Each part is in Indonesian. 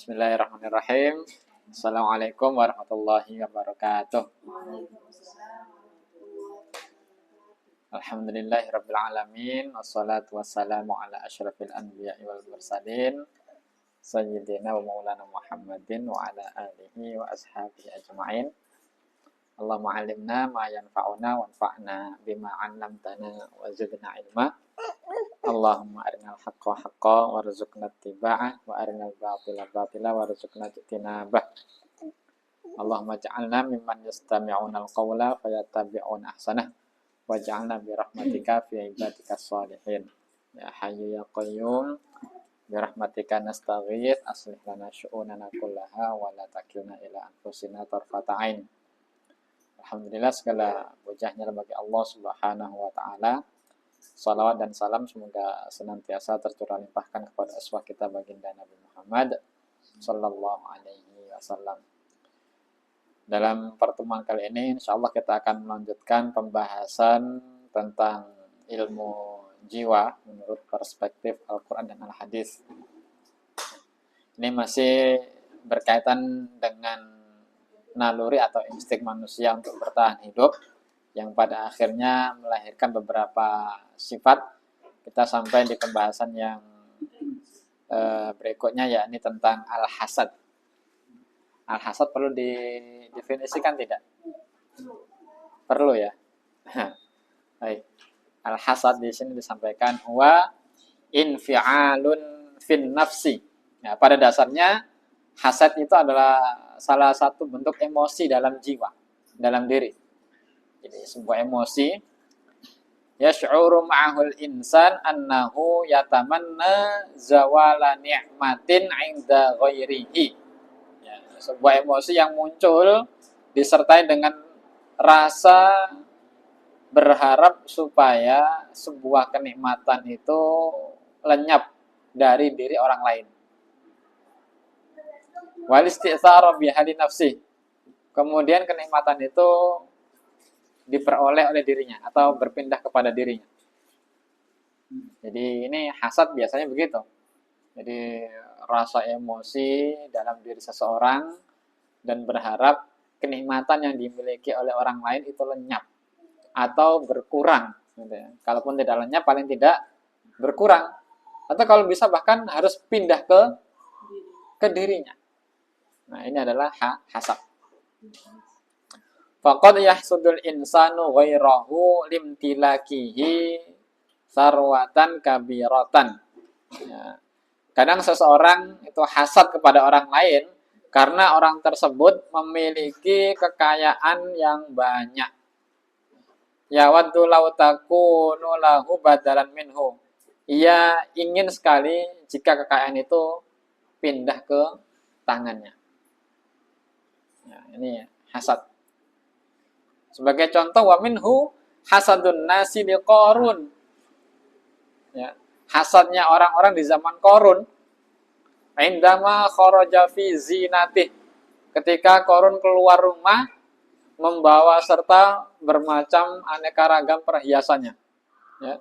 Bismillahirrahmanirrahim. Assalamualaikum warahmatullahi wabarakatuh. Alhamdulillahirabbil alamin. Wassalatu wassalamu ala asyrafil anbiya'i wal mursalin sayyidina wa maulana Muhammadin wa ala alihi wa ashabihi ajma'in. Allahumma 'allimna ma yanfa'una wanfa'na bima 'allamtana wa zidna ilma. Allahumma arinal haqqa haqqan warzuqna ittiba'ah wa arinal batila batila warzuqna ijtinabah. Allahumma ja'alna mimman yastami'una al-qawla fayattabi'una ahsanah waj'alna bi rahmatika fi ibadikas shalihin. Ya hayyu ya qayyum bi rahmatika nastaghits aslih lana syu'unana kullaha wa la takilna ila anfusina tarfata ain. Alhamdulillah, segala pujiannya bagi Allah Subhanahu wa taala. Salawat dan salam semoga senantiasa tercurah limpahkan kepada aswa kita baginda Nabi Muhammad sallallahu alaihi wasallam. Dalam pertemuan kali ini insyaallah kita akan melanjutkan pembahasan tentang ilmu jiwa menurut perspektif Al-Qur'an dan Al-Hadis. Ini masih berkaitan dengan naluri atau insting manusia untuk bertahan hidup yang pada akhirnya melahirkan beberapa sifat. Kita sampai di pembahasan yang berikutnya, yakni tentang al-hasad. Al-hasad perlu didefinisikan tidak? Perlu ya. Baik. Al-hasad di sini disampaikan wa infi'alun fin nafsi. Ya, pada dasarnya hasad itu adalah salah satu bentuk emosi dalam jiwa, dalam diri. Jadi sebuah emosi, yash'uru ma'ahul insan annahu yatamanna zawala ni'matin 'inda ghairihi. Ya, sebuah emosi yang muncul disertai dengan rasa berharap supaya sebuah kenikmatan itu lenyap dari diri orang lain. Wal isti'tsara bi hali nafsi. Kemudian kenikmatan itu diperoleh oleh dirinya atau berpindah kepada dirinya. Jadi ini hasad biasanya begitu. Jadi rasa emosi dalam diri seseorang dan berharap kenikmatan yang dimiliki oleh orang lain itu lenyap atau berkurang. Gitu ya. Kalaupun tidak lenyap, paling tidak berkurang. Atau kalau bisa bahkan harus pindah ke dirinya. Nah, ini adalah hasad. Faqad yahsudul insanu ghairahu limtilakihi sarwatan kabiratan. Ya. Kadang seseorang itu hasad kepada orang lain karena orang tersebut memiliki kekayaan yang banyak. Ya waddu law takunu lahu badalan minhu. Ia ingin sekali jika kekayaan itu pindah ke tangannya. Ya, ini hasad. Sebagai contoh, wa minhu hasadun nasi li Qarun. Ya, hasadnya orang-orang di zaman Qarun. Indama kharaja fi zinatih. Ketika Qarun keluar rumah membawa serta bermacam aneka ragam perhiasannya. Ya.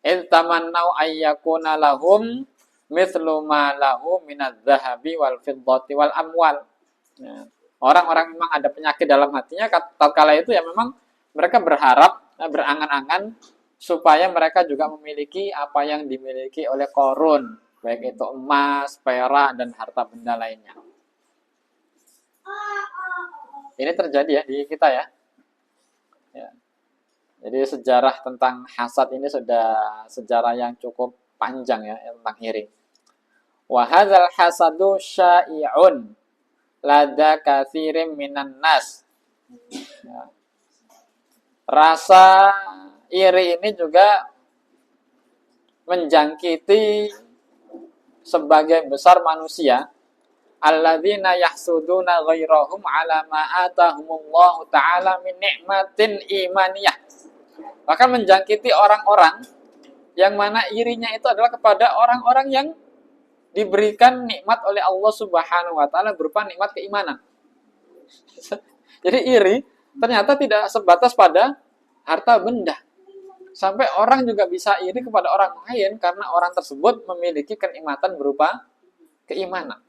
Id tamannau ayyakuna lahum mithlu ma lahu minadz-dzahabi wal fiddati wal amwal. Ya. Orang-orang memang ada penyakit dalam hatinya, tatkala itu ya memang mereka berharap, berangan-angan supaya mereka juga memiliki apa yang dimiliki oleh Qarun, baik itu emas, perak, dan harta benda lainnya. Ini terjadi ya di kita ya. Ya. Jadi sejarah tentang hasad ini sudah sejarah yang cukup panjang ya tentang iri. Wa hadzal hasadu syai'un lada katsirin minan nas. Ya. Rasa iri ini juga menjangkiti sebagian besar manusia, alladzina yahsuduna ghairahum ala ma atahumullahu ta'ala min ni'matin imaniyah. Bahkan menjangkiti orang-orang yang mana irinya itu adalah kepada orang-orang yang diberikan nikmat oleh Allah Subhanahu wa taala berupa nikmat keimanan. Jadi iri ternyata tidak sebatas pada harta benda. Sampai orang juga bisa iri kepada orang lain karena orang tersebut memiliki kenikmatan berupa keimanan.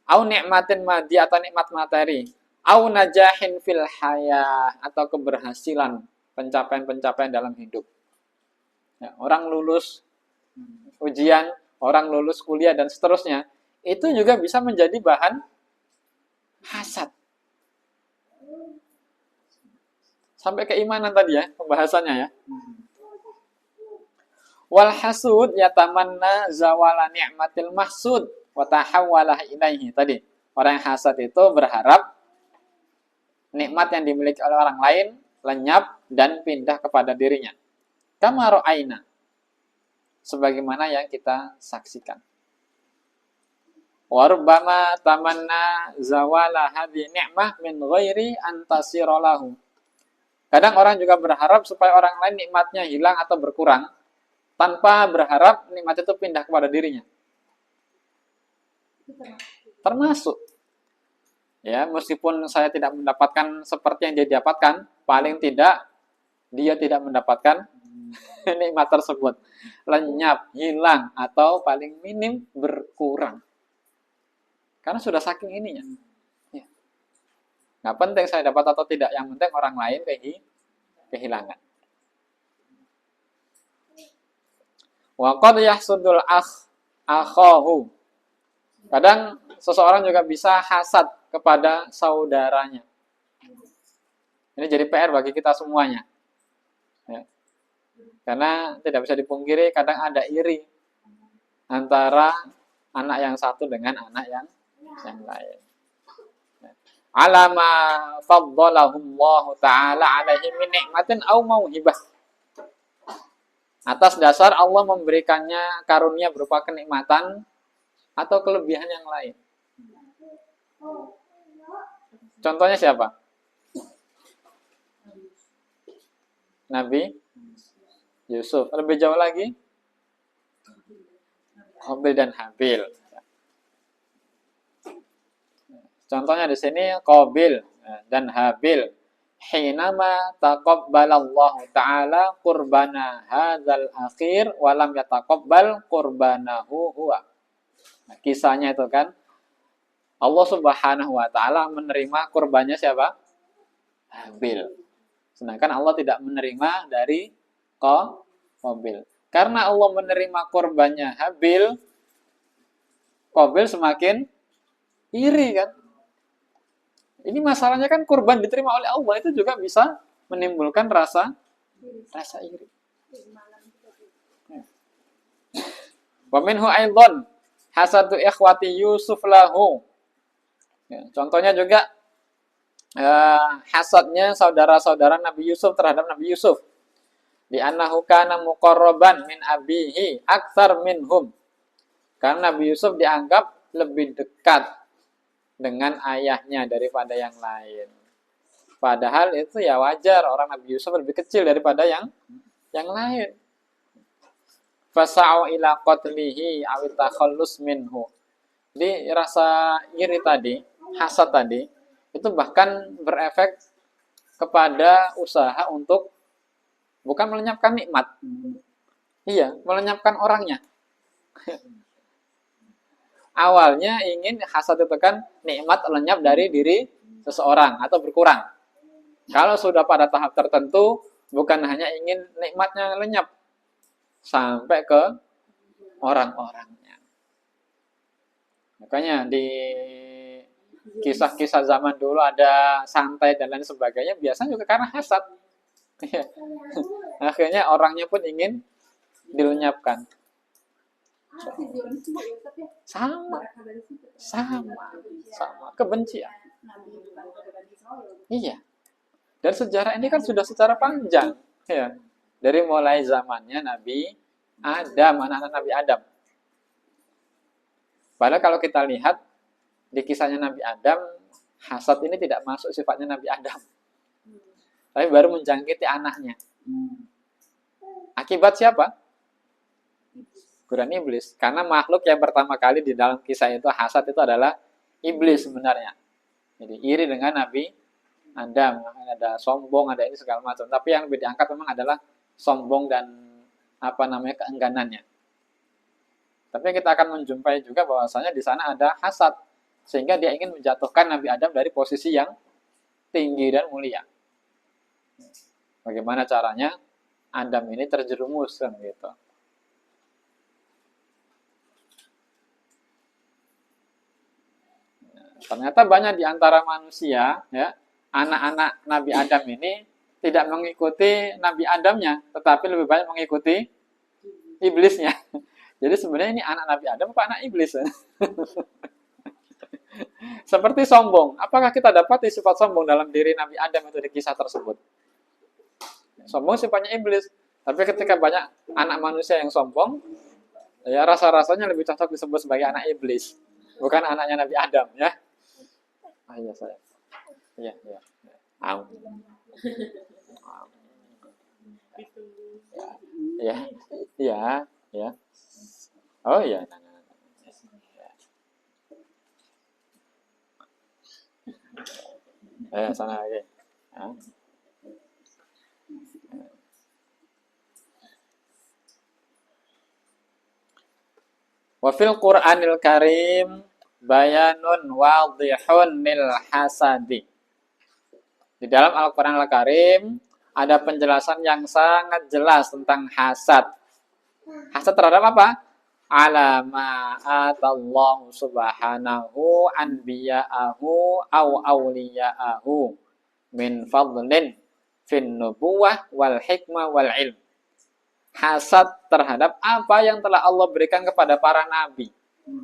Au nikmatin madi atau nikmat materi. Au najahin fil hayah atau keberhasilan, pencapaian-pencapaian dalam hidup. Ya, orang lulus ujian, orang lulus kuliah dan seterusnya, itu juga bisa menjadi bahan hasad. Sampai keimanan tadi ya, pembahasannya ya. Wal hasud yatamanna zawala ni'matil mahsud wa tahawwalah ilaihi. Tadi, orang yang hasad itu berharap nikmat yang dimiliki oleh orang lain lenyap dan pindah kepada dirinya. Kama ra'aina. Sebagaimana yang kita saksikan. Warubbama tamanna zawala hadhi ni'mah min ghairi antasira lahu. Kadang orang juga berharap supaya orang lain nikmatnya hilang atau berkurang tanpa berharap nikmat itu pindah kepada dirinya. Termasuk. Ya, meskipun saya tidak mendapatkan seperti yang dia dapatkan, paling tidak dia tidak mendapatkan nikmat tersebut lenyap, hilang, atau paling minim berkurang. Karena sudah saking ininya. Ya. Nggak penting saya dapat atau tidak, yang penting orang lain kehilangan. Wa qad yahsudul akhahu. Kadang seseorang juga bisa hasad kepada saudaranya. Ini jadi PR bagi kita semuanya. Ya. Karena tidak bisa dipungkiri kadang ada iri antara anak yang satu dengan anak yang lain. Alama faddalahullahu ta'ala alaihi min ni'matin aw mauhibah. Atas dasar Allah memberikannya karunia berupa kenikmatan atau kelebihan yang lain. Contohnya siapa? Nabi Yusuf. Lebih jauh lagi, Qabil dan Habil. Contohnya di sini Qabil dan Habil. Hinama taqabbalallahu ta'ala qurbana hadzal akhir wa lam yataqabbal qurbanahu huwa. Nah, kisahnya itu kan Allah Subhanahu wa taala menerima kurbannya siapa? Habil. Sedangkan Allah tidak menerima dari Qabil. Karena Allah menerima korbannya Habil, Qabil semakin iri kan. Ini masalahnya kan kurban diterima oleh Allah itu juga bisa menimbulkan rasa iri. Wa minhu aidan hasadu ikhwati Yusuf lahu. Ya, contohnya juga hasadnya saudara-saudara Nabi Yusuf terhadap Nabi Yusuf. Di annahu kana muqarraban min abihi aktsar minhum. Karena Nabi Yusuf dianggap lebih dekat dengan ayahnya daripada yang lain. Padahal itu ya wajar, orang Nabi Yusuf lebih kecil daripada yang lain. Fasa'u ila qatlihi aw takhallus minhu. Jadi rasa iri tadi, hasad tadi, itu bahkan berefek kepada usaha untuk bukan melenyapkan nikmat. Iya, melenyapkan orangnya. Awalnya ingin hasad itu kan nikmat lenyap dari diri seseorang atau berkurang. Kalau sudah pada tahap tertentu, bukan hanya ingin nikmatnya lenyap, sampai ke orang-orangnya. Makanya di kisah-kisah zaman dulu ada santai dan lain sebagainya, biasanya juga karena hasad. Akhirnya orangnya pun ingin dilenyapkan. Sama kebencian. Iya. Dan sejarah ini kan sudah secara panjang, ya. Dari mulai zamannya Nabi Adam, anak-anak Nabi Adam. Padahal kalau kita lihat di kisahnya Nabi Adam, hasad ini tidak masuk sifatnya Nabi Adam. Tapi baru menjangkiti anaknya. Akibat siapa? Godaan iblis. Karena makhluk yang pertama kali di dalam kisah itu hasad itu adalah iblis sebenarnya. Jadi iri dengan Nabi Adam. Ada sombong, ada ini segala macam. Tapi yang lebih diangkat memang adalah sombong dan keengganannya. Tapi kita akan menjumpai juga bahwasanya di sana ada hasad. sehingga dia ingin menjatuhkan Nabi Adam dari posisi yang tinggi dan mulia. Bagaimana caranya? Adam ini terjerumus kan gitu. Ternyata banyak di antara manusia, ya, anak-anak Nabi Adam ini tidak mengikuti Nabi Adamnya, tetapi lebih banyak mengikuti iblisnya. Jadi sebenarnya ini anak Nabi Adam apa anak iblis? Ya? Seperti sombong. Apakah kita dapati sifat sombong dalam diri Nabi Adam itu di kisah tersebut? Sombong sifatnya iblis. Tapi ketika banyak anak manusia yang sombong, ya rasa-rasanya lebih cocok disebut sebagai anak iblis, bukan anaknya Nabi Adam, ya. Ah, iya saya. Iya, iya. Am. Ya, iya, ya. Oh iya. Sana lagi. Ya. Wa fil Qur'anil Karim bayanun wadihun lil hasadi. Di dalam Al-Qur'an Al-Karim ada penjelasan yang sangat jelas tentang hasad. Hasad terhadap apa? Ala ma atallahu subhanahu anbiya'ahu au awliya'ahu min fadlin fin nubuwah wal hikmah wal ilm. Hasad terhadap apa yang telah Allah berikan kepada para nabi,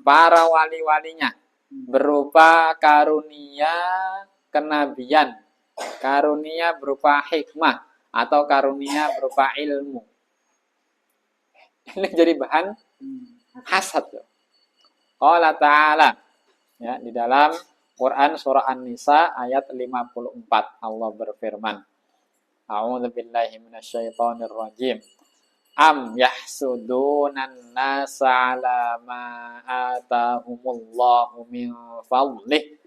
para wali-walinya, berupa karunia kenabian, karunia berupa hikmah, atau karunia berupa ilmu. Ini jadi bahan hasad. Allah Ta'ala, ya, di dalam Quran surah An-Nisa ayat 54 Allah berfirman, A'udzu billahi minasyaitonir rajim. Am yahsudunan nasa ala ma atahumullahu min fadlih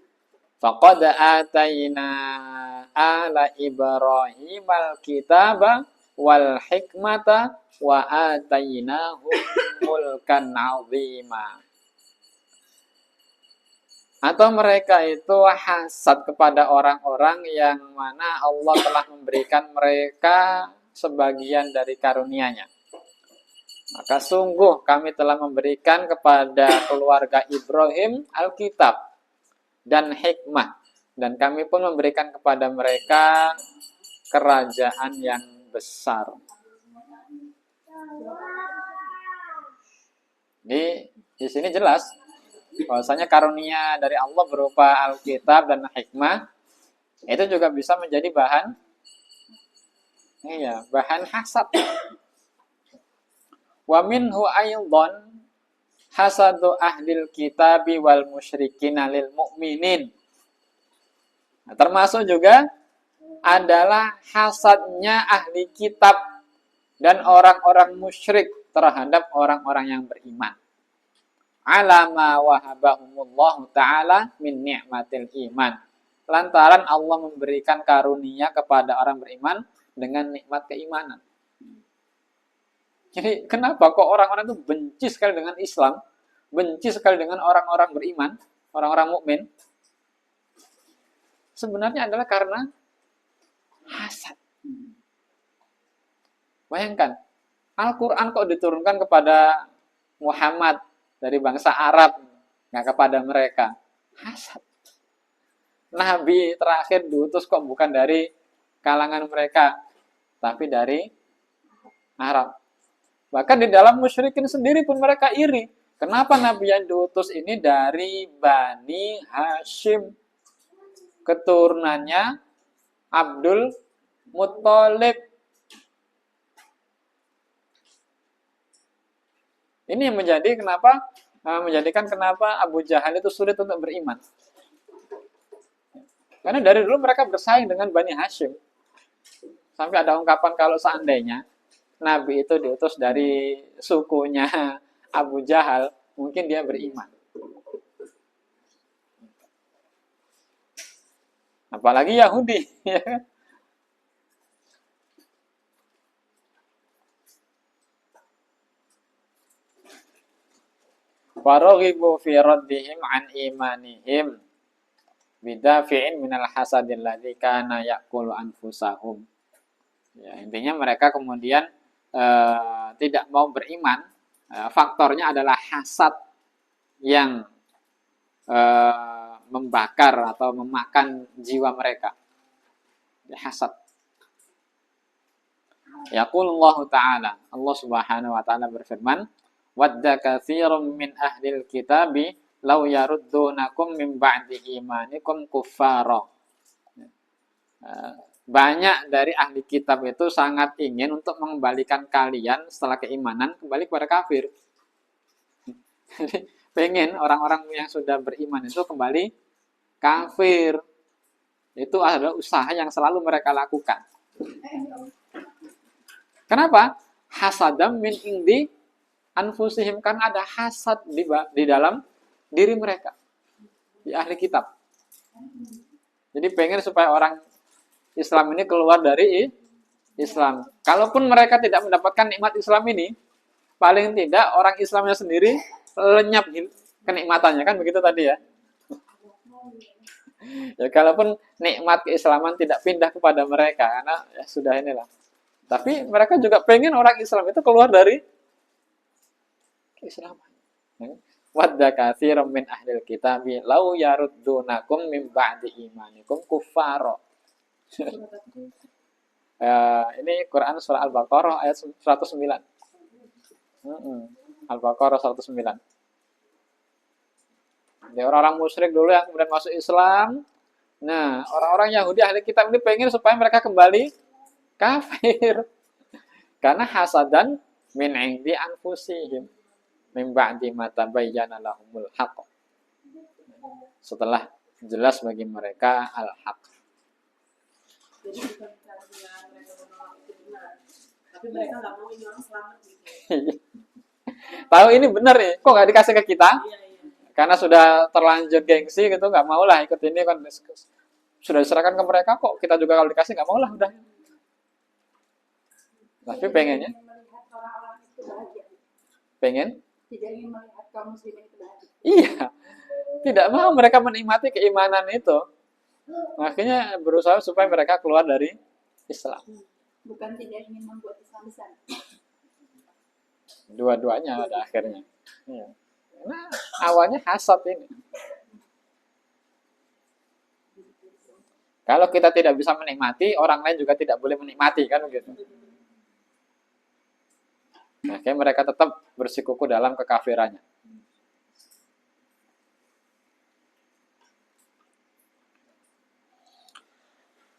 faqad atayna ala ibrahimal kitaba wal hikmata wa atainahum mulkan azima. Atau mereka itu hasad kepada orang-orang yang mana Allah telah memberikan mereka sebagian dari karunia-Nya. Maka sungguh kami telah memberikan kepada keluarga Ibrahim Alkitab dan hikmah. Dan kami pun memberikan kepada mereka kerajaan yang besar. Di sini jelas bahwasanya karunia dari Allah berupa Alkitab dan hikmah itu juga bisa menjadi bahan hasad. Wa minhu aydhan hasadu ahlil kitabi wal musyrikin lil mu'minin. Nah, termasuk juga adalah hasadnya ahli kitab dan orang-orang musyrik terhadap orang-orang yang beriman. Alama wahabahumullahu ta'ala min ni'matil iman. Lantaran Allah memberikan karunia kepada orang beriman dengan nikmat keimanan. Jadi kenapa kok orang-orang itu benci sekali dengan Islam, benci sekali dengan orang-orang beriman, orang-orang mukmin? Sebenarnya adalah karena hasad. Bayangkan, Al-Quran kok diturunkan kepada Muhammad dari bangsa Arab, nggak kepada mereka. Hasad. Nabi terakhir diutus kok bukan dari kalangan mereka, tapi dari Arab. Bahkan di dalam musyrikin sendiri pun mereka iri. Kenapa Nabi yang diutus ini dari Bani Hashim? Keturunannya Abdul Muttalib. Ini yang menjadikan kenapa Abu Jahal itu sulit untuk beriman. Karena dari dulu mereka bersaing dengan Bani Hashim. Sampai ada ungkapan kalau seandainya Nabi itu diutus dari sukunya Abu Jahal, mungkin dia beriman. Apalagi Yahudi. Faraghibu fi raddihim an imanihim bidafi'in minal hasadil ladzi kana ya'kulu anfusahum. Ya, intinya mereka kemudian tidak mau beriman. Faktornya adalah hasad yang membakar atau memakan jiwa mereka. Ya, hasad. Yaqulullahu ta'ala, Allah Subhanahu wa ta'ala berfirman, wadda katsirum min ahlil kitabi law yaruddunakum min ba'di imanikum kuffara. Banyak dari ahli kitab itu sangat ingin untuk mengembalikan kalian setelah keimanan kembali kepada kafir. Jadi pengen orang-orang yang sudah beriman itu kembali kafir. Itu adalah usaha yang selalu mereka lakukan. Kenapa? Hasadam min indi anfusihim, kan ada hasad di dalam diri mereka, di ahli kitab. Jadi pengen supaya orang Islam ini keluar dari Islam. Kalaupun mereka tidak mendapatkan nikmat Islam ini, paling tidak orang Islamnya sendiri lenyap kenikmatannya, kan begitu tadi ya. Ya kalaupun nikmat keislaman tidak pindah kepada mereka, karena ya sudah inilah. Tapi mereka juga pengen orang Islam itu keluar dari keislaman. Wadda katsirum min ahlil kitabi law yaruddunakum min ba'di imanikum kuffara. Ini Quran surah Al-Baqarah ayat 109. Al-Baqarah 109. Jadi orang-orang musyrik dulu yang kemudian masuk Islam. Nah, orang-orang Yahudi ahli kitab ini pengen supaya mereka kembali kafir. Karena hasadan min indi anfusihim min ba'di ma tabayyana lahumul haqq. Setelah jelas bagi mereka al-haq. Jadi bukan karena mereka menolak itu benar, tapi mereka nggak mau ini orang selamat gitu. Tahu ini benar nih, kok nggak dikasih ke kita? Iya. Karena sudah terlanjur gengsi gitu, nggak mau lah ikut ini kan, sudah diserahkan ke mereka, kok kita juga kalau dikasih nggak mau lah udah. Tapi pengennya, Melihat orang-orang itu bahagia. pengen? Tidak ingin melihat kaum muslimin itu bahagia. Iya, tidak mau mereka menikmati keimanan itu. Makanya berusaha supaya mereka keluar dari Islam. Bukan tidak ingin membuat Islam besar. Dua-duanya ada akhirnya. Ya. Nah, awalnya hasad ini. Kalau kita tidak bisa menikmati, orang lain juga tidak boleh menikmati, kan begitu. Akhirnya mereka tetap bersikuku dalam kekafirannya.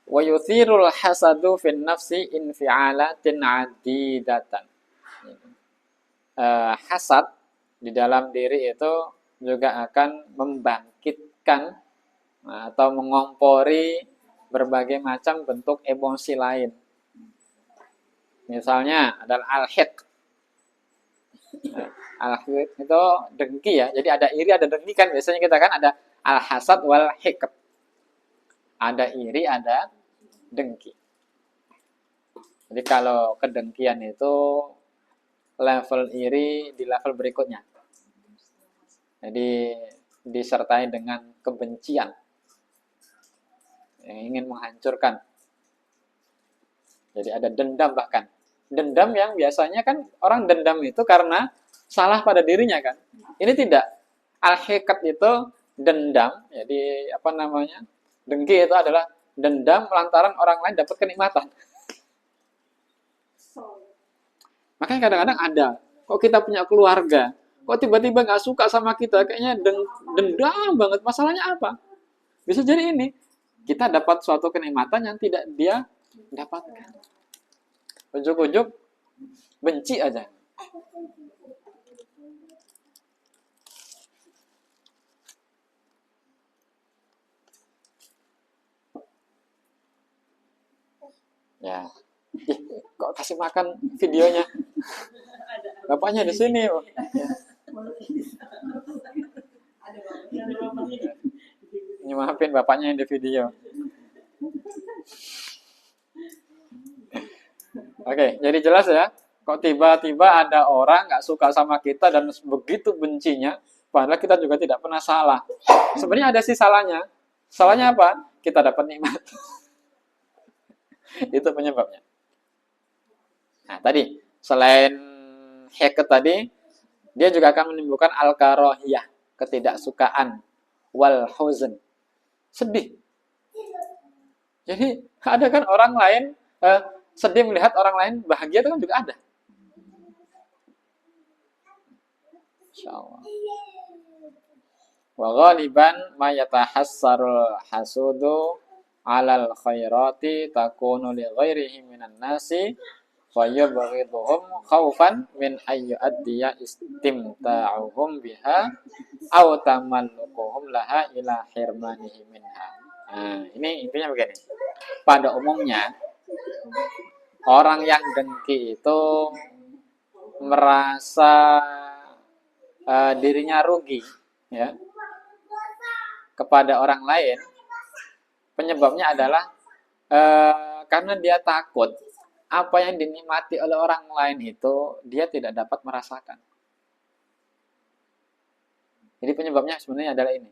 Wa yuthirul hasadu fin nafsi infi'alatin adidatan. Hasad di dalam diri itu juga akan membangkitkan atau mengompori berbagai macam bentuk emosi lain. Misalnya adalah al-hiqd. Al-hiqd itu dengki ya. Jadi ada iri, ada dengki kan. Biasanya kita kan ada al-hasad wal hiqd. Ada iri, ada dengki. Jadi kalau kedengkian itu level iri di level berikutnya. Jadi disertai dengan kebencian yang ingin menghancurkan. Jadi ada dendam bahkan. Dendam yang biasanya kan orang dendam itu karena salah pada dirinya kan. Ini tidak. Al-hiqd itu dendam. Jadi apa namanya? Dengki itu adalah dendam lantaran orang lain dapat kenikmatan. Makanya kadang-kadang ada, kok kita punya keluarga, kok tiba-tiba nggak suka sama kita, kayaknya dendam banget. Masalahnya apa? Bisa jadi ini, kita dapat suatu kenikmatan yang tidak dia dapatkan. Ujuk-ujuk benci aja. Ya, kok kasih makan videonya? Bapaknya di sini. Ya. Ini maafin bapaknya yang di video. Oke, jadi jelas ya. Kok tiba-tiba ada orang nggak suka sama kita dan begitu bencinya, Padahal kita juga tidak pernah salah. Sebenarnya ada sih salahnya. Salahnya apa? Kita dapat nikmat. Itu penyebabnya. Nah, tadi selain heket tadi, dia juga akan menimbulkan al-karohiyah, ketidaksukaan, wal huzn, sedih. Jadi ada kan orang lain sedih melihat orang lain bahagia, itu kan juga ada. Insyaallah. Wa ghaliban ma yatahassarul hasudu 'alal khairati takunu li ghairihi minan nasi fa yubghiduhum khaufan min ayyu addiya istimta'uhum biha aw tamallukuhum laha ila hirmanihi minha. Nah, ini intinya begini. Pada umumnya orang yang dengki itu merasa dirinya rugi, ya, kepada orang lain. Penyebabnya adalah karena dia takut apa yang dinikmati oleh orang lain itu dia tidak dapat merasakan. Jadi penyebabnya sebenarnya adalah ini.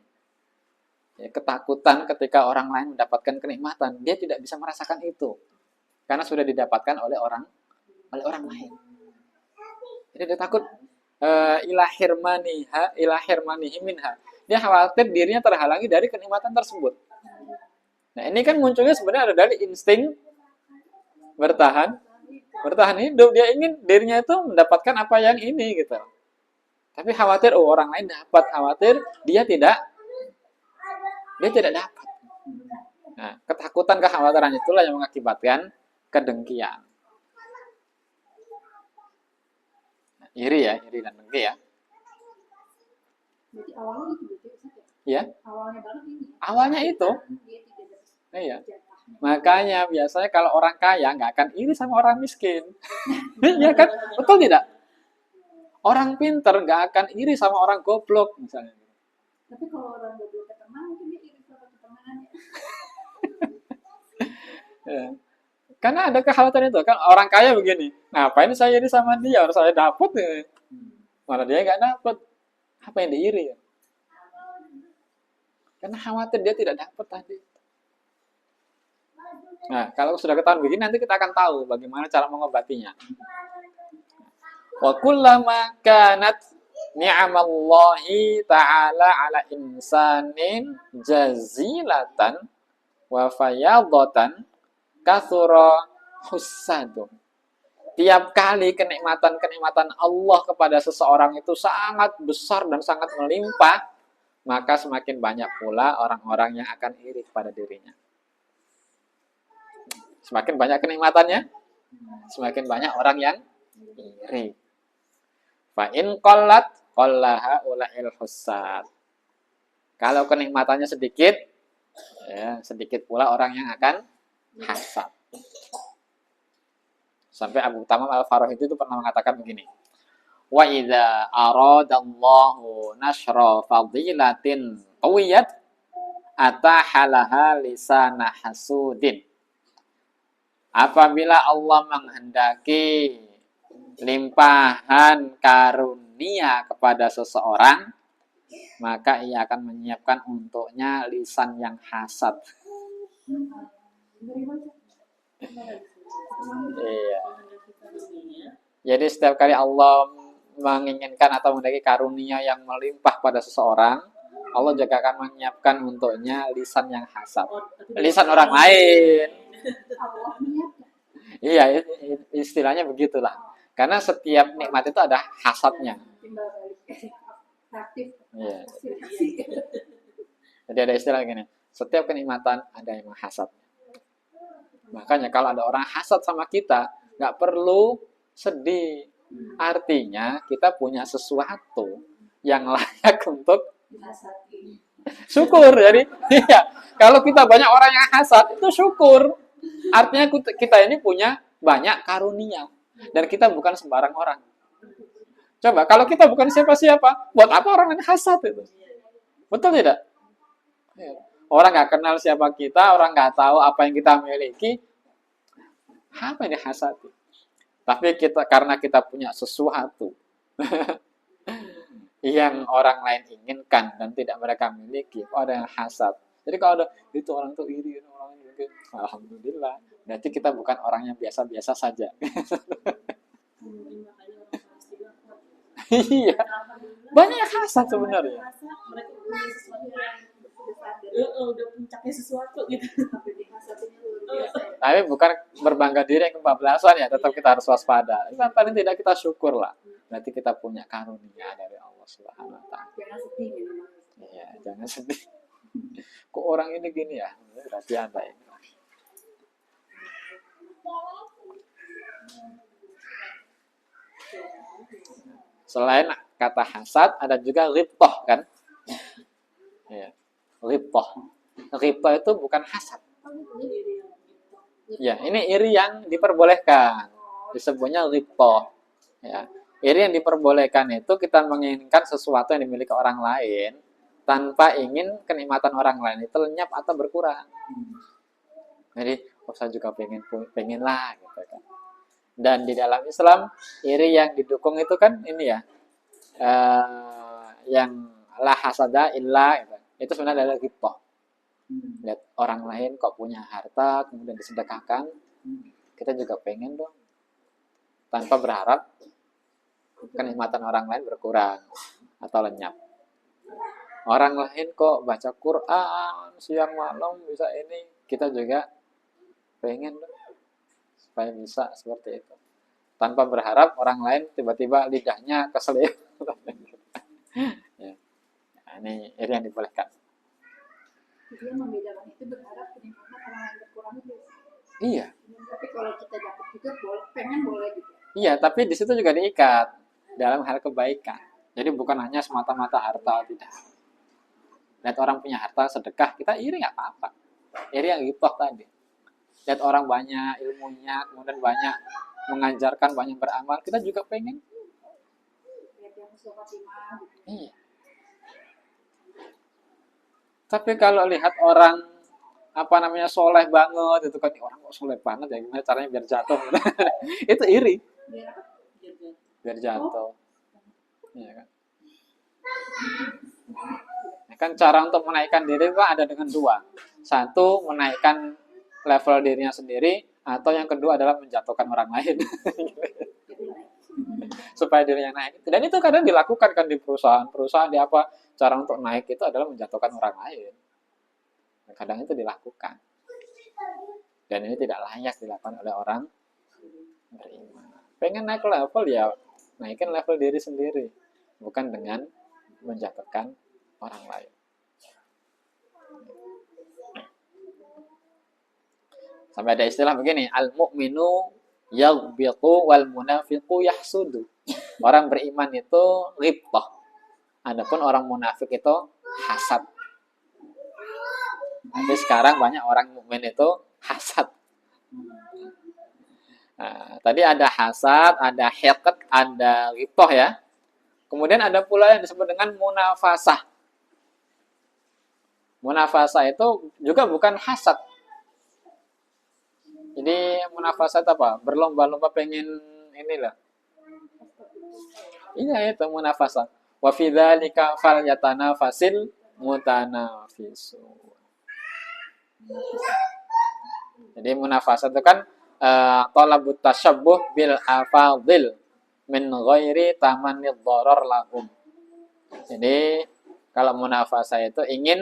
Ya, ketakutan ketika orang lain mendapatkan kenikmatan, dia tidak bisa merasakan itu karena sudah didapatkan oleh orang lain. Jadi dia takut ila hirmanihi minha. Dia khawatir dirinya terhalangi dari kenikmatan tersebut. Nah, ini kan munculnya sebenarnya ada dari insting bertahan hidup. Dia ingin dirinya itu mendapatkan apa yang ini gitu. Tapi khawatir orang lain dapat, khawatir dia tidak dapat. Nah, ketakutan, kekhawatiran itulah yang mengakibatkan kedengkian. Iri dan dengki ya. Jadi awalnya itu ya. Awalnya banget ini. Awalnya itu. Iya. Makanya biasanya kalau orang kaya nggak akan iri sama orang miskin. Iya kan? Betul tidak? Orang pinter nggak akan iri sama orang goblok misalnya. Tapi kalau orang goblok teman, mungkin dia iri sama temanannya. Ya. Karena ada kekhawatiran itu kan, orang kaya begini, ngapain saya iri sama dia, harus saya dapat ya. Malah dia nggak dapat, apa yang diiri ya? Karena khawatir dia tidak dapat tadi. Nah, kalau sudah ketahuan begini, nanti kita akan tahu bagaimana cara mengobatinya. Wa kullama kanat ni'amallahi ta'ala ala insanin jazilatan wa fayadatan kathura hussadu. Tiap kali kenikmatan-kenikmatan Allah kepada seseorang itu sangat besar dan sangat melimpah, maka semakin banyak pula orang-orang yang akan iri kepada dirinya. Semakin banyak kenikmatannya, semakin banyak orang yang iri. Fa in qallat qallaha ula'il hussad. Kalau kenikmatannya sedikit, ya, sedikit pula orang yang akan hasad. Sampai Abu Tamam Al-Farahidi itu pernah mengatakan begini. Wa idza aradallahu nashra fadilatin qawiyat atahalaha lisana hasudin. Apabila Allah menghendaki limpahan karunia kepada seseorang, maka ia akan menyiapkan untuknya lisan yang hasad. Iya. Jadi setiap kali Allah menginginkan atau menghendaki karunia yang melimpah pada seseorang, Allah juga akan menyiapkan untuknya lisan yang hasad. Lisan orang lain. Iya, istilahnya begitulah. Karena setiap nikmat itu ada hasadnya. Iya. Jadi ada istilah gini, setiap kenikmatan ada yang menghasadnya. Makanya kalau ada orang hasad sama kita, nggak perlu sedih. Artinya kita punya sesuatu yang layak untuk syukur. Jadi, iya, kalau kita banyak orang yang hasad, itu syukur. Artinya kita ini punya banyak karunia. Dan kita bukan sembarang orang. Coba, kalau kita bukan siapa-siapa, buat apa orang lain hasad itu? Betul tidak? Orang nggak kenal siapa kita, orang nggak tahu apa yang kita miliki, apa yang dihasati? Tapi karena kita punya sesuatu yang orang lain inginkan dan tidak mereka miliki. Oh, ada yang hasad. Jadi kalau ada itu orang tuh iri, orang ini mungkin, alhamdulillah. Berarti kita bukan orang yang biasa-biasa saja. Mungkin makanya orang Palestina kuat. Iya, Alhamdulillah. banyak yang hasad sebenarnya. Merasa mereka punya sesuatu yang besar dari udah puncaknya sesuatu gitu. Tapi di hasadnya luar biasa. Tapi bukan berbangga diri yang kebablasan ya, tetap kita harus waspada. Itu paling tidak kita syukur lah. Berarti kita punya karunia dari Allah Subhanahu wa taala. Jangan sedih gitu. Iya, jangan sedih. Kok orang ini gini ya? Berarti ada ini. Selain kata hasad, ada juga ghibthah kan? Ya, ghibthah. Ghibthah itu bukan hasad. Ya, ini iri yang diperbolehkan. Disebutnya ghibthah. Ya. Iri yang diperbolehkan itu kita menginginkan sesuatu yang dimiliki orang lain tanpa ingin kenikmatan orang lain itu lenyap atau berkurang. Jadi, saya juga pengen lah gitu kan. Dan di dalam Islam, iri yang didukung itu kan ini ya, yang la hasada illa gitu. Itu sebenarnya adalah ghibthah. Lihat orang lain kok punya harta kemudian disedekahkan, kita juga pengen dong. Tanpa berharap kenikmatan orang lain berkurang atau lenyap. Orang lain kok baca Quran siang malam bisa ini, kita juga pengen dong supaya bisa seperti itu. Tanpa berharap orang lain tiba-tiba lidahnya keselip. Ya. Nah, ini yang dibolehkan. Dia membedakan itu berharap kenikmatan orang lain berkurang itu. Iya. Tapi kalau kita dapat juga boleh, pengen boleh gitu. Iya, tapi di situ juga diikat dalam hal kebaikan. Jadi bukan hanya semata-mata harta, tidak. Lihat orang punya harta sedekah, kita iri nggak apa-apa. Iri yang ghibthah tadi. Lihat orang banyak ilmunya, kemudian banyak mengajarkan, banyak beramal, kita juga pengen. Lihat yang husnul khotimah gitu. Iya. Tapi kalau lihat orang soleh banget itu kan, orang kok soleh banget ya, gimana caranya biar jatuh? Itu iri. Biar apa? Biar jatuh. Iya kan? Kan cara untuk menaikkan diri itu ada dengan dua. Satu, menaikkan level dirinya sendiri, atau yang kedua adalah menjatuhkan orang lain. Supaya dirinya naik. Dan itu kadang dilakukan kan di perusahaan di apa, cara untuk naik itu adalah menjatuhkan orang lain. Kadang itu dilakukan. Dan ini tidak layak dilakukan oleh orang beriman. Pengen naik level ya, naikin level diri sendiri, bukan dengan menjatuhkan orang lain. Sampai ada istilah begini, al-mu'minu yaghbitu wal munafiqu yahsudu. Orang beriman itu ghibthah. Adapun orang munafik itu hasad. Tapi sekarang banyak orang mukmin itu hasad. Nah, tadi ada hasad, ada hiqd, ada ghibthah ya. Kemudian ada pula yang disebut dengan munafasah. Munafasah itu juga bukan hasad. Jadi munafasah itu apa? Berlomba-lomba pengen inilah. Iya itu munafasah. Wa fi dzalika falyatanafasil mutanafisun. Jadi munafasah itu kan talabut tasyabbuh bil afadil min ghairi tamannid dharar lahum. Jadi kalau munafasah itu ingin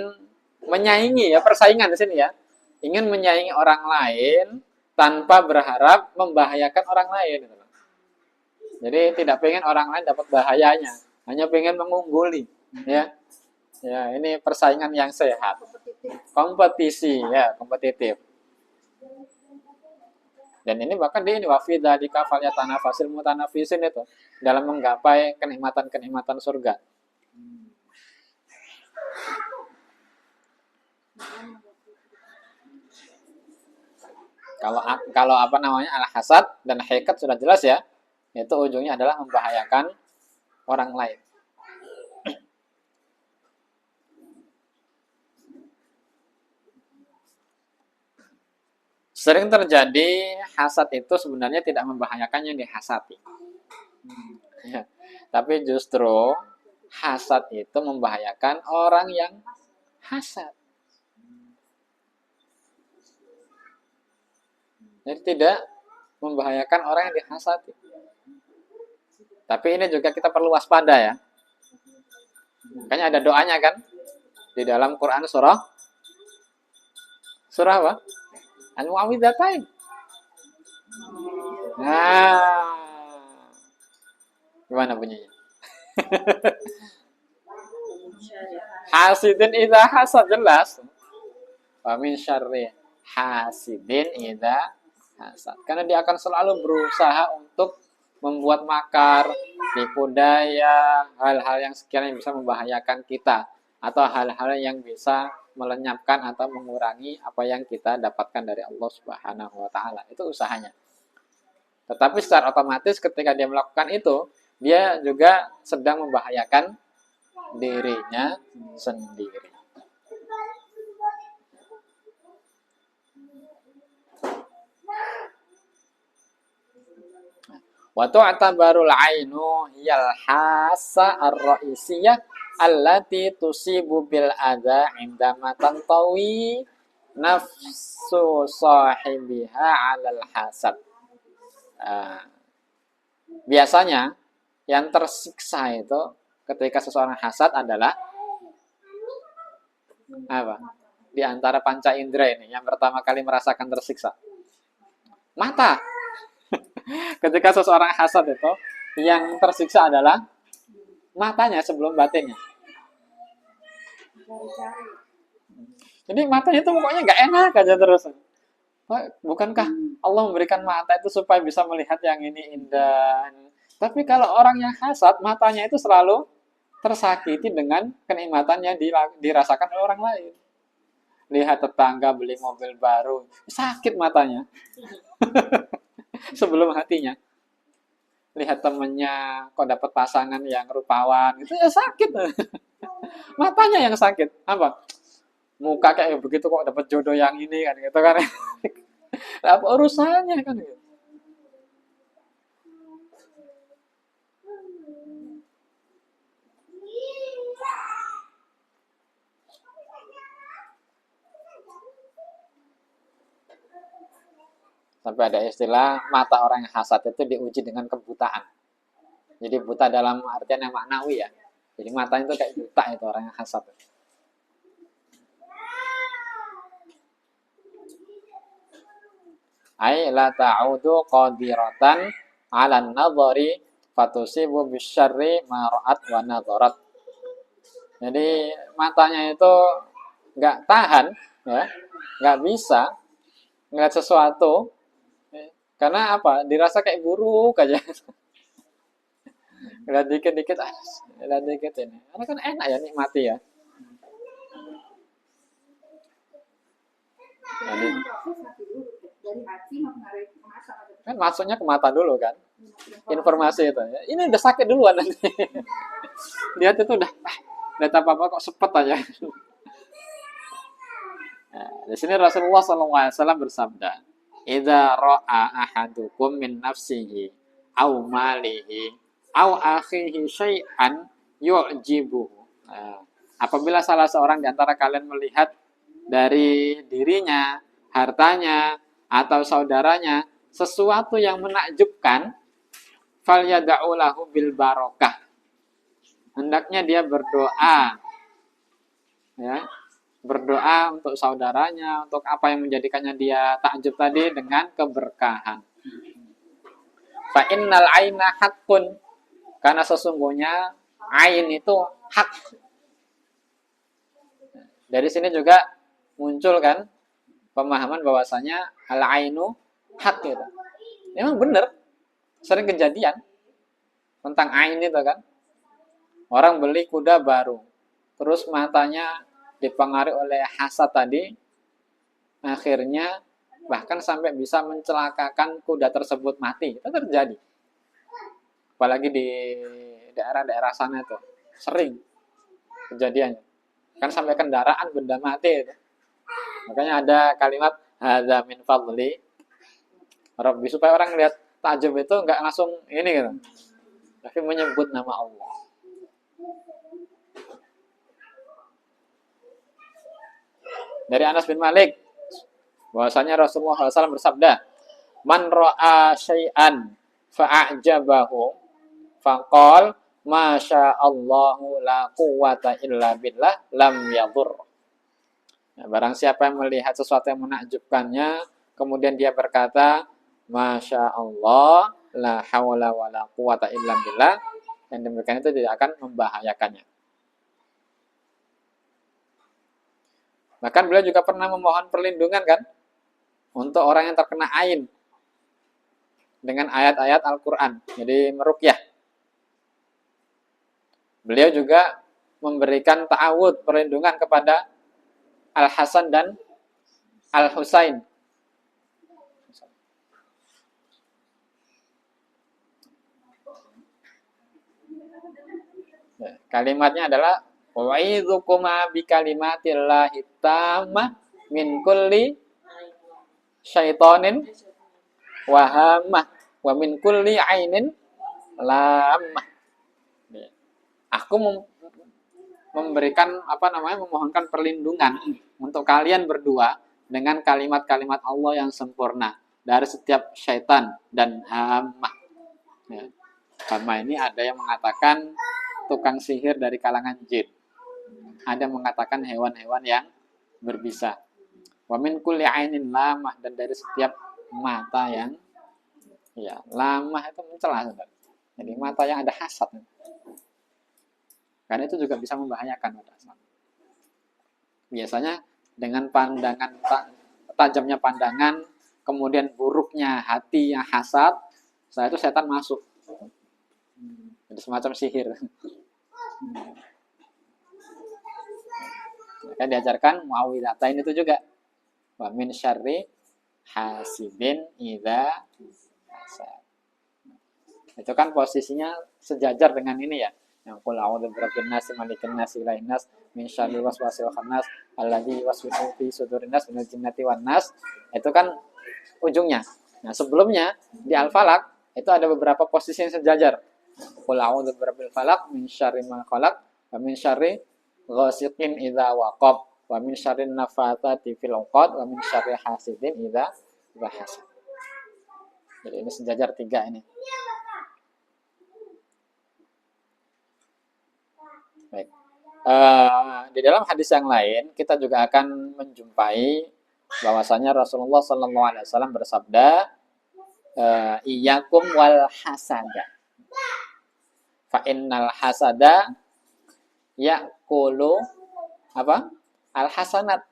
menyaingi ya, persaingan di sini ya. Ingin menyaingi orang lain tanpa berharap membahayakan orang lain. Jadi tidak pengen orang lain dapat bahayanya, hanya pengen mengungguli, ya. Ya, ini persaingan yang sehat. Kompetisi, ya, kompetitif. Dan ini bahkan di ini wafida di kafalnya tanafasil mutanafisin itu dalam menggapai kenikmatan-kenikmatan surga. Kalau apa namanya al-hasad dan hiqd sudah jelas ya, itu ujungnya adalah membahayakan orang lain. Sering terjadi hasad itu sebenarnya tidak membahayakan yang dihasati. Ya. Tapi justru hasad itu membahayakan orang yang hasad. Jadi tidak membahayakan orang yang dihasati. Tapi ini juga kita perlu waspada ya. Makanya ada doanya kan di dalam Quran surah apa? Al-Mu'awwidzatain. Nah, gimana bunyinya? Hasidin idza hasad, jelas. Wa min syarri hasidin idza hasad. Karena dia akan selalu berusaha untuk membuat makar, tipu daya, hal-hal yang sekiranya bisa membahayakan kita atau hal-hal yang bisa melenyapkan atau mengurangi apa yang kita dapatkan dari Allah Subhanahu wa taala. Itu usahanya. Tetapi secara otomatis ketika dia melakukan itu, dia juga sedang membahayakan dirinya sendiri. Wa tu'tabarul ainu hiyal hasa ar-ra'isiyah allati tusibu bil adza indama tantawi nafsu sahibiha 'alal hasad. Biasanya yang tersiksa itu ketika seseorang hasad adalah apa? Di antara panca indera ini yang pertama kali merasakan tersiksa. Mata. Ketika seseorang hasad itu yang tersiksa adalah matanya sebelum batinnya. Jadi matanya itu pokoknya nggak enak aja terus. Bukankah Allah memberikan mata itu supaya bisa melihat yang ini indah? Tapi kalau orang yang hasad, matanya itu selalu tersakiti dengan kenikmatan yang dirasakan oleh orang lain. Lihat tetangga beli mobil baru, sakit matanya. Sebelum hatinya. Lihat temennya kok dapat pasangan yang rupawan, itu ya sakit. Matanya yang sakit. Apa? Muka kayak begitu kok dapat jodoh yang ini kan gitu kan. Apa urusannya kan gitu. Sampai ada istilah mata orang yang hasad itu diuji dengan kebutaan. Jadi buta dalam artian yang maknawi ya. Jadi matanya itu kayak buta itu orang yang hasad. Ai la ta'udu qadiratan 'ala an-nadhari fatusibu bisyarri ma ra'at wa nadharat. Jadi matanya itu nggak tahan ya, nggak bisa ngeliat sesuatu karena apa? Dirasa kayak buruk aja. Lihat dikit-dikit, lihat dikit ini. Karena kan enak ya nikmati ya. Jadi, kan masuknya ke mata dulu kan. Informasi itu ya. Ini udah sakit duluan nanti. Lihat itu udah apa-apa kok sepet aja. Nah, di sini Rasulullah SAW bersabda, "Idza ra'a ahadukum min nafsihi aw malihi aw akhihi syai'an yu'jibuhu." Nah, apabila salah seorang di antara kalian melihat dari dirinya, hartanya, atau saudaranya sesuatu yang menakjubkan, falyad'u lahu bil barokah. Hendaknya dia berdoa. Ya. Berdoa untuk saudaranya, untuk apa yang menjadikannya dia takjub tadi dengan keberkahan. Fa innal aina haqqun, karena sesungguhnya ain itu hak. Dari sini juga muncul kan pemahaman bahwasanya al ainu hak gitu. Memang benar, sering kejadian tentang ain itu kan. Orang beli kuda baru, terus matanya dipengaruhi oleh hasad tadi, akhirnya bahkan sampai bisa mencelakakan kuda tersebut mati. Itu terjadi. Apalagi di daerah-daerah sana itu sering kejadiannya. Kan sampai kendaraan benda mati itu. Makanya ada kalimat hadza min fadli Rabbi, supaya orang lihat takjub itu enggak langsung ini gitu. Tapi menyebut nama Allah. Dari Anas bin Malik bahwasanya Rasulullah SAW bersabda, "Man ra'a syai'an fa'ajabahu faqal masya Allahu la quwwata illa billah lam yadur." Nah, barang siapa yang melihat sesuatu yang menakjubkannya, kemudian dia berkata, masya Allah la hawla wa la quwwata illa billah, yang demikian itu tidak akan membahayakannya. Bahkan beliau juga pernah memohon perlindungan kan untuk orang yang terkena ain dengan ayat-ayat Al-Quran. Jadi meruqyah. Beliau juga memberikan ta'awud, perlindungan kepada Al-Hasan dan Al-Husain. Kalimatnya adalah wa'idhukuma bikalimatillahi tammah min kulli syaitonin wahamah wa min kulli ainin lamah. Aku memberikan memohonkan perlindungan untuk kalian berdua dengan kalimat-kalimat Allah yang sempurna dari setiap syaitan dan hamah. Ya. Hamah ini ada yang mengatakan tukang sihir dari kalangan jin. Ada yang mengatakan hewan-hewan yang berbisa. Wa min kulli ainin lamah, dan dari setiap mata yang lamah itu mencela. Jadi mata yang ada hasad. Karena itu juga bisa membahayakan. Biasanya dengan pandangan tajamnya pandangan, kemudian buruknya hati yang hasad, setelah itu setan masuk. Jadi semacam sihir. Maka diajarkan muawwidzatain itu juga. Wa min syarri hasidin idza hasad. Itu kan posisinya sejajar dengan ini ya. Yang qul a'udzu birabbin nas, malikin nas, ilahin nas, min syarril waswasil khannas, alladzi yuwaswisu fi sudurin nas minal jinnati wan nas. Itu kan ujungnya. Nah, sebelumnya di Al-Falaq itu ada beberapa posisi yang sejajar. Qul a'udzu birabbil falaq, min syarri ma khalaq, wa min syarri ghasiqin idza waqab, wa min syarrin nafatsati fil 'uqad, wa min syarri hasidin idza hasad. Jadi ini sejajar 3 ini. Baik. Di dalam hadis yang lain kita juga akan menjumpai bahwasanya Rasulullah SAW bersabda, iyyakum wal hasada, fa innal hasada ya'kulu al hasanat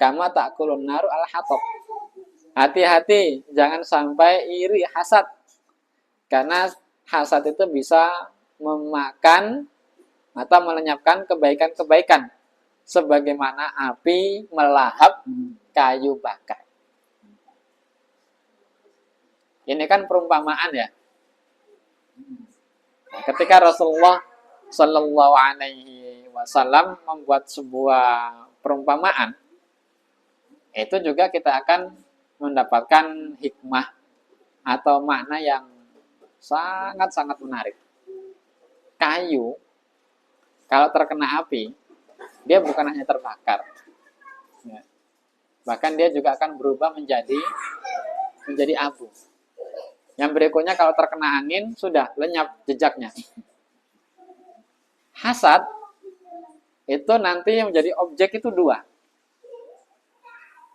kama ta'kulun naru al hatab. Hati-hati jangan sampai iri hasad, karena hasad itu bisa memakan atau melenyapkan kebaikan-kebaikan sebagaimana api melahap kayu bakar. Ini kan perumpamaan ya. Nah, ketika Rasulullah Shallallahu Alaihi Wasallam membuat sebuah perumpamaan, itu juga kita akan mendapatkan hikmah atau makna yang sangat-sangat menarik. Kayu kalau terkena api, dia bukan hanya terbakar, ya. Bahkan dia juga akan berubah menjadi abu. Yang berikutnya kalau terkena angin, sudah lenyap jejaknya. Hasad itu nanti yang menjadi objek itu 2.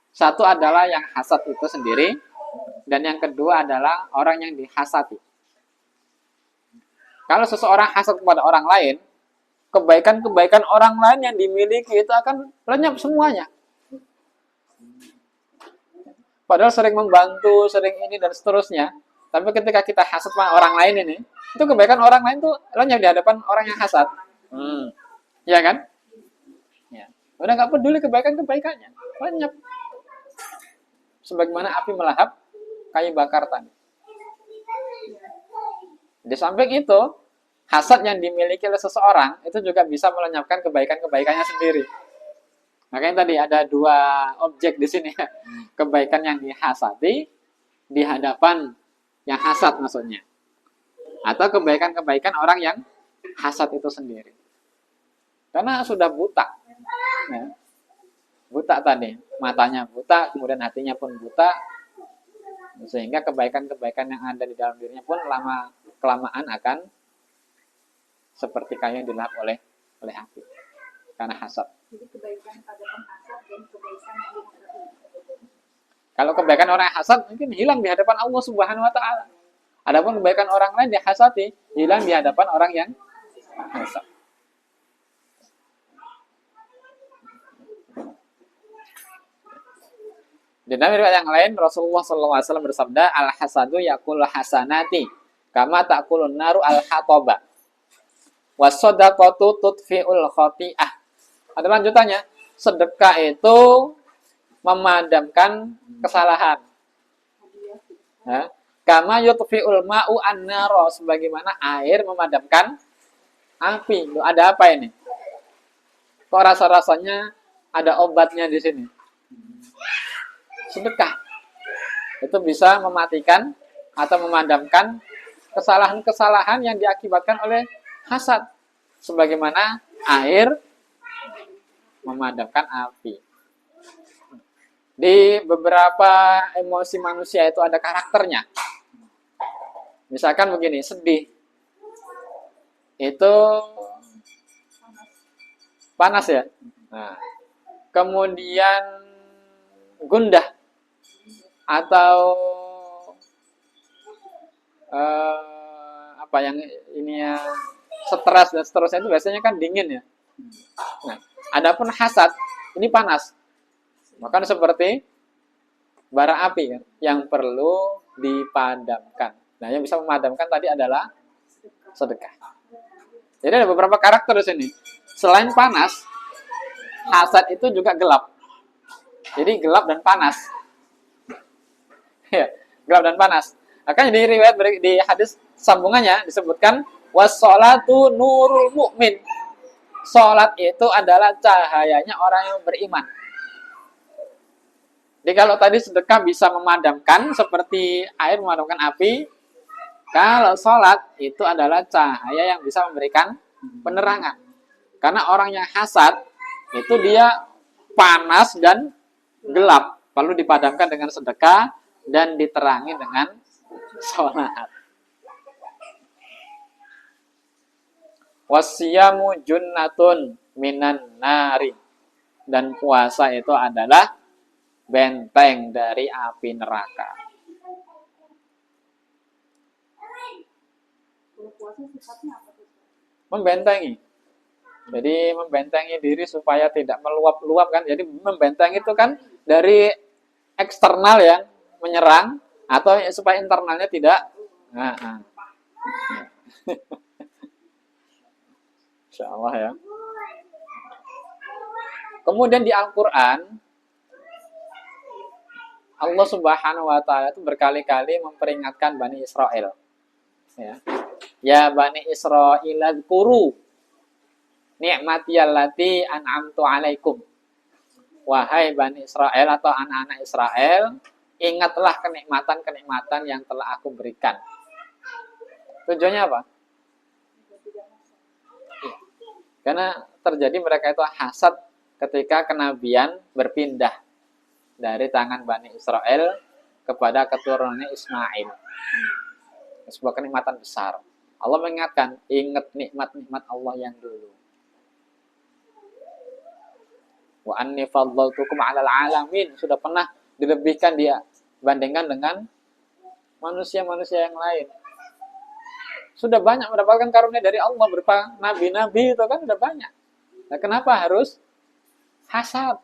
Satu adalah yang hasad itu sendiri, dan yang kedua adalah orang yang dihasati. Kalau seseorang hasad kepada orang lain, kebaikan-kebaikan orang lain yang dimiliki itu akan lenyap semuanya. Padahal sering membantu, sering ini dan seterusnya. Tapi ketika kita hasad sama orang lain ini, itu kebaikan orang lain tuh lenyap di hadapan orang yang hasad. Ya kan? Ya. Udah nggak peduli kebaikan-kebaikannya, lenyap. Sebagaimana api melahap kayu bakar tadi. Di samping itu, hasad yang dimiliki oleh seseorang itu juga bisa melenyapkan kebaikan-kebaikannya sendiri. Makanya tadi ada 2 objek di sini. Kebaikan yang dihasati di hadapan yang hasad maksudnya. Atau kebaikan-kebaikan orang yang hasad itu sendiri. Karena sudah buta. Ya. Buta buta tadi, matanya buta, kemudian hatinya pun buta, sehingga kebaikan-kebaikan yang ada di dalam dirinya pun lama kelamaan akan seperti kayu yang dilahap oleh api karena hasad. Jadi kebaikan pada penghasad dan kebaikan yang dihadapi. Kalau kebaikan orang yang hasad mungkin hilang di hadapan Allah Subhanahu wa taala. Adapun kebaikan orang lain dihasati, hilang di hadapan orang yang hasad. Di dalam riwayat yang lain Rasulullah SAW bersabda, al-hasadu yakul hasanati kama ta'kulun naru al-hataba was-sadaqatu tudfi'ul khati'ah. Ada lanjutannya, sedekah itu memadamkan kesalahan. Ya. Kama yutfi'ul ma'u an-naro, sebagaimana air memadamkan api. Loh, ada apa ini? Kok rasa-rasanya ada obatnya di sini? Sedekah itu bisa mematikan atau memadamkan kesalahan-kesalahan yang diakibatkan oleh hasad, sebagaimana air memadamkan api. Di beberapa emosi manusia itu ada karakternya. Misalkan begini, sedih itu panas ya. Nah, kemudian gundah atau apa yang ini ya, stres dan seterusnya itu biasanya kan dingin ya. Nah, adapun hasad ini panas. Maka seperti bara api kan, yang perlu dipadamkan. Nah, yang bisa memadamkan tadi adalah sedekah. Jadi ada beberapa karakter di sini. Selain panas, hasad itu juga gelap. Jadi gelap dan panas. Ya, gelap dan panas. Akan di riwayat di hadis sambungannya disebutkan was-sholatu nurul mu'min. Salat itu adalah cahayanya orang yang beriman. Jadi kalau tadi sedekah bisa memadamkan seperti air memadamkan api, kalau salat itu adalah cahaya yang bisa memberikan penerangan. Karena orang yang hasad itu dia panas dan gelap, perlu dipadamkan dengan sedekah dan diterangi dengan sholat. Wasiyamu junnatun minan nari, dan puasa itu adalah benteng dari api neraka. Puasa sifatnya apa tuh? Membentengi. Jadi membentengi diri supaya tidak meluap-luap kan. Jadi membentengi itu kan dari eksternal yang menyerang atau supaya internalnya tidak. Insya Allah ya. Kemudian di Al-Quran Allah Subhanahu wa taala itu berkali-kali memperingatkan Bani Israel. Ya Bani Israil adkuru ni'mati allati an'amtu alaikum. Wahai Bani Israel atau anak-anak Israel, ingatlah kenikmatan-kenikmatan yang telah aku berikan. Tujuannya apa? Karena terjadi mereka itu hasad ketika kenabian berpindah dari tangan Bani Israel kepada keturunannya Ismail. Sebuah kenikmatan besar. Allah mengingatkan, ingat nikmat-nikmat Allah yang dulu. Wa anni faddaltukum 'alal 'alamin, sudah pernah dilebihkan dia bandingkan dengan manusia-manusia yang lain. Sudah banyak mendapatkan karunia dari Allah berupa nabi-nabi, itu kan sudah banyak. Nah, kenapa harus hasad?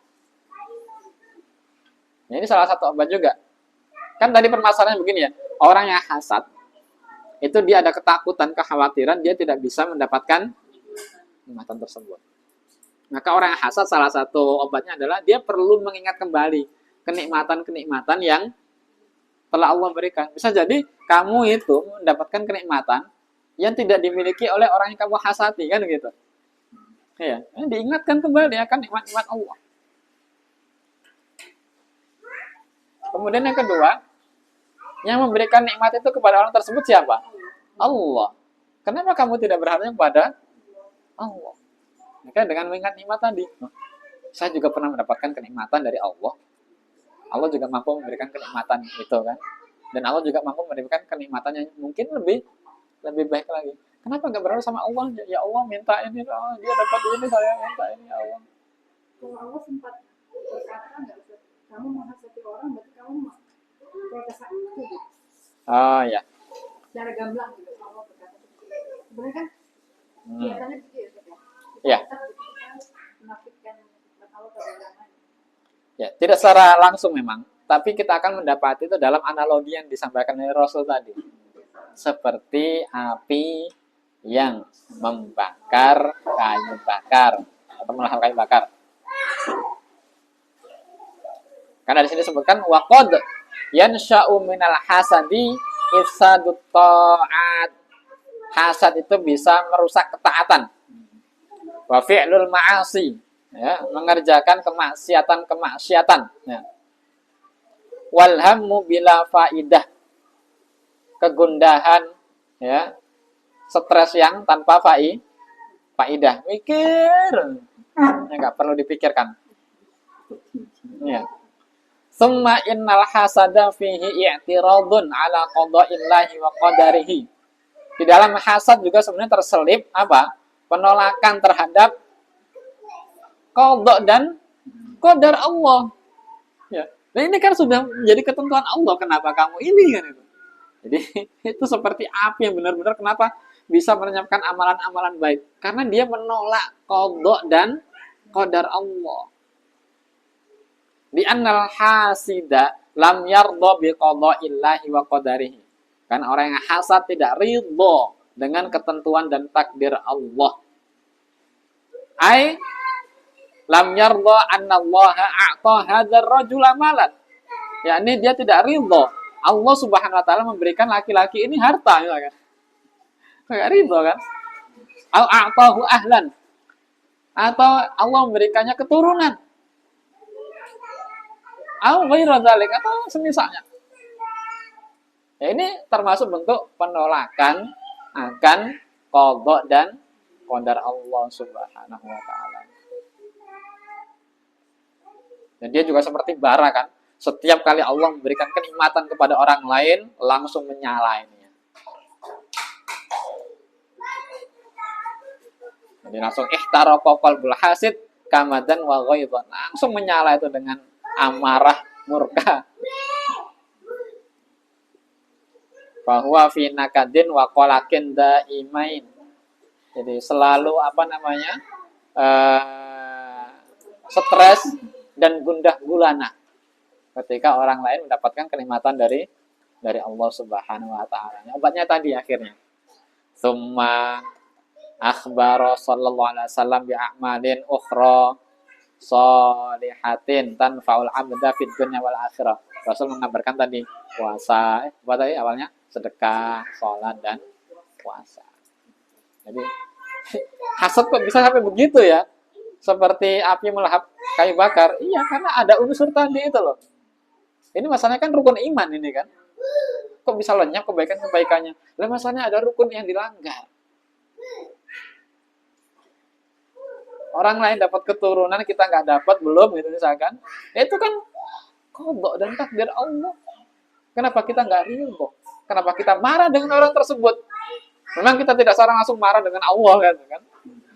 Nah, ini salah satu obat juga. Kan tadi permasalahannya begini ya, orang yang hasad itu dia ada ketakutan, kekhawatiran dia tidak bisa mendapatkan nikmatan tersebut. Maka orang yang hasad salah satu obatnya adalah dia perlu mengingat kembali kenikmatan-kenikmatan yang telah Allah berikan. Bisa jadi kamu itu mendapatkan kenikmatan yang tidak dimiliki oleh orang yang kamu hasati, kan gitu. Ya, diingatkan kembali akan nikmat-nikmat Allah. Kemudian yang kedua, yang memberikan nikmat itu kepada orang tersebut siapa? Allah. Kenapa kamu tidak berharapnya kepada Allah? Maka dengan mengingat nikmat tadi, Saya juga pernah mendapatkan kenikmatan dari Allah. Allah juga mampu memberikan kenikmatan itu kan. Dan Allah juga mampu memberikan kenikmatan yang mungkin lebih baik lagi. Kenapa nggak berharap sama Allah? Ya Allah minta ini, oh, dia dapat ini, saya minta ini ya Allah. Kalau Allah sempat berkata nggak Ustaz, kamu menghasati orang berarti kamu protes aku. Oh ya. Secara gamblang gitu Allah berkata sebenarnya kan kelihatannya begitu ya Ustaz Ya. kita menafikan Allah pada orang lain. Ya, tidak secara langsung memang, tapi kita akan mendapati itu dalam analogi yang disampaikan oleh Rasul tadi. Seperti api yang membakar kayu bakar atau melahap kayu bakar. Karena di sini disebutkan waqad yansha'u minal hasadi ifsadut ta'at. Hasad itu bisa merusak ketaatan. Wa fi'lul ma'asi, ya, mengerjakan kemaksiatan, ya. Walhammu bila faidah, kegundahan, ya, stres yang tanpa faidah, mikir, ya, nggak perlu dipikirkan, ya. Summa innal hasada fihi i'tiradun ala qada'illahi wa qadarihi. Di dalam hasad juga sebenarnya terselip apa? Penolakan terhadap qada dan qadar Allah. Ya. Nah ini kan sudah menjadi ketentuan Allah, kenapa kamu ini kan itu. Jadi itu seperti api yang benar-benar kenapa bisa melenyapkan amalan-amalan baik? Karena dia menolak qada dan qadar Allah. Di annal hasida lam yardha bi qada'illahi wa qadarihi. Kan orang yang hasad tidak ridho dengan ketentuan dan takdir Allah. Ai lam yardha anna Allah a'ta hadzal rajul malan. Yakni dia tidak ridho Allah Subhanahu wa taala memberikan laki-laki ini harta misalkan. Enggak ridho kan? Au a'tahu ahlan. Atau Allah memberikannya keturunan. Au ghairu dzalik atau semisalnya. Ya, ini termasuk bentuk penolakan akan qada dan qadar Allah Subhanahu wa taala. Dan dia juga seperti bara kan. Setiap kali Allah memberikan kenikmatan kepada orang lain, langsung menyala ini. Jadi langsung ihtaraqa qalbul hasid kamadan wa ghaidhan. Langsung menyala itu dengan amarah, murka. Bahwa fi nakadin wa qalakin daimain. Jadi selalu apa namanya? Stres dan gundah gulana ketika orang lain mendapatkan kenikmatan dari Allah Subhanahu wa taala. Obatnya tadi akhirnya. Tsumma akhbara sallallahu alaihi wasallam bi a'malin ukhra shalihatin tanfa'ul 'abda fid dunya wal akhirah. Rasul mengabarkan tadi puasa, apa tadi awalnya? Sedekah, sholat, dan puasa. Jadi hasad kok bisa sampai begitu ya? Seperti api melahap kayu bakar. Iya, karena ada unsur tadi itu loh. Ini masalahnya kan rukun iman ini kan. Kok bisa lenyap kebaikan-kebaikannya? Lah masalahnya ada rukun yang dilanggar. Orang lain dapat keturunan, kita nggak dapat, belum gitu misalkan. Itu kan qada dan takdir Allah. Kenapa kita nggak ridho? Kenapa kita marah dengan orang tersebut? Memang kita tidak secara langsung marah dengan Allah kan?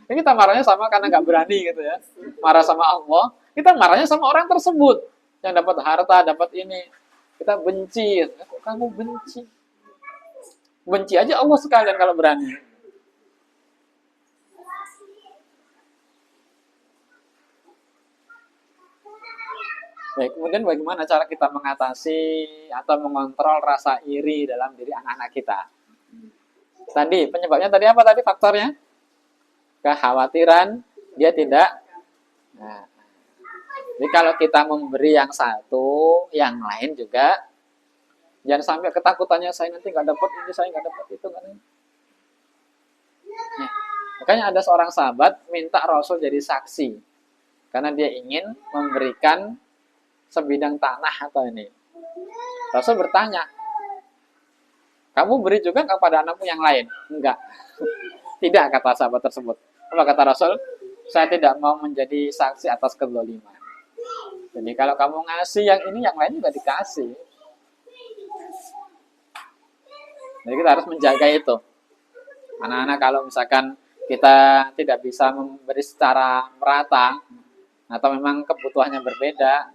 Ini kita marahnya sama karena nggak berani gitu ya. Marah sama Allah, kita marahnya sama orang tersebut yang dapat harta, dapat ini. Kita benci. Kok kamu benci? Benci aja Allah sekalian kalau berani. Baik, kemudian bagaimana cara kita mengatasi atau mengontrol rasa iri dalam diri anak-anak kita? Tadi, penyebabnya tadi apa tadi faktornya? Kekhawatiran dia tidak. Nah, jadi kalau kita memberi yang satu, yang lain juga jangan sampai ketakutannya saya nanti nggak dapat ini, saya nggak dapat itu kan. Nah, makanya ada seorang sahabat minta Rasul jadi saksi karena dia ingin memberikan sebidang tanah atau ini. Rasul bertanya, kamu beri juga kepada anakmu yang lain? Enggak. Tidak, kata sahabat tersebut. Apa kata Rasul? saya tidak mau menjadi saksi atas kezaliman. Jadi kalau kamu ngasih yang ini, yang lain juga dikasih. Jadi kita harus menjaga itu. Anak-anak kalau misalkan kita tidak bisa memberi secara merata, atau memang kebutuhannya berbeda,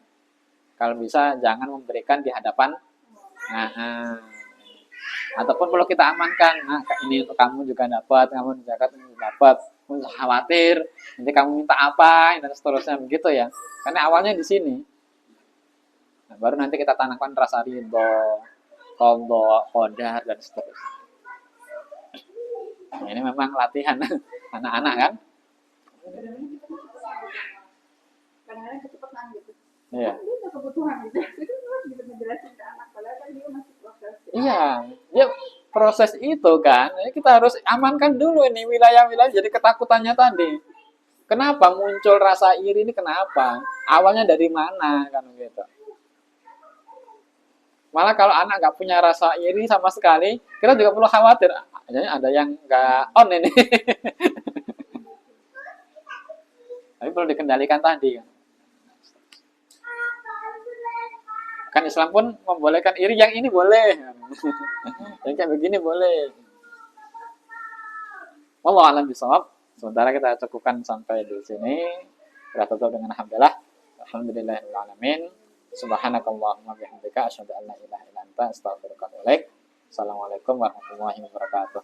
kalau bisa jangan memberikan di hadapan. Nah, ataupun kalau kita amankan, nah ini untuk kamu juga dapat, kamu zakat ini dapat, kamu khawatir nanti kamu minta apa dan seterusnya begitu ya. Karena awalnya di sini. Nah, baru nanti kita tanamkan rasa ridho, qadha, qadar dan seterusnya. Nah, ini memang latihan anak-anak kan? Kadang-kadang kecepatan gitu. Iya. Dia ada kebutuhan gitu. Itu harus bisa menjelaskan ke anak, padahal kan dia masih proses. Iya, dia proses itu kan. Jadi kita harus amankan dulu ini wilayah-wilayah jadi ketakutannya tadi. Kenapa muncul rasa iri ini kenapa? Awalnya dari mana kan gitu. Malah kalau anak nggak punya rasa iri sama sekali, kita juga perlu khawatir. Jadi ada yang nggak on ini. Tapi perlu dikendalikan tadi kan. Kan Islam pun membolehkan iri, yang ini boleh. Yang kayak begini boleh. Wallahu a'lam bishawab. Sementara kita cukupkan sampai di sini. Kita tutup dengan alhamdulillah. Alhamdulillahirabbil alamin. Subhanakallahumma bihamdika asyhadu an la ilaha illa anta astaghfiruka wa atubu ilaik. Assalamualaikum warahmatullahi wabarakatuh.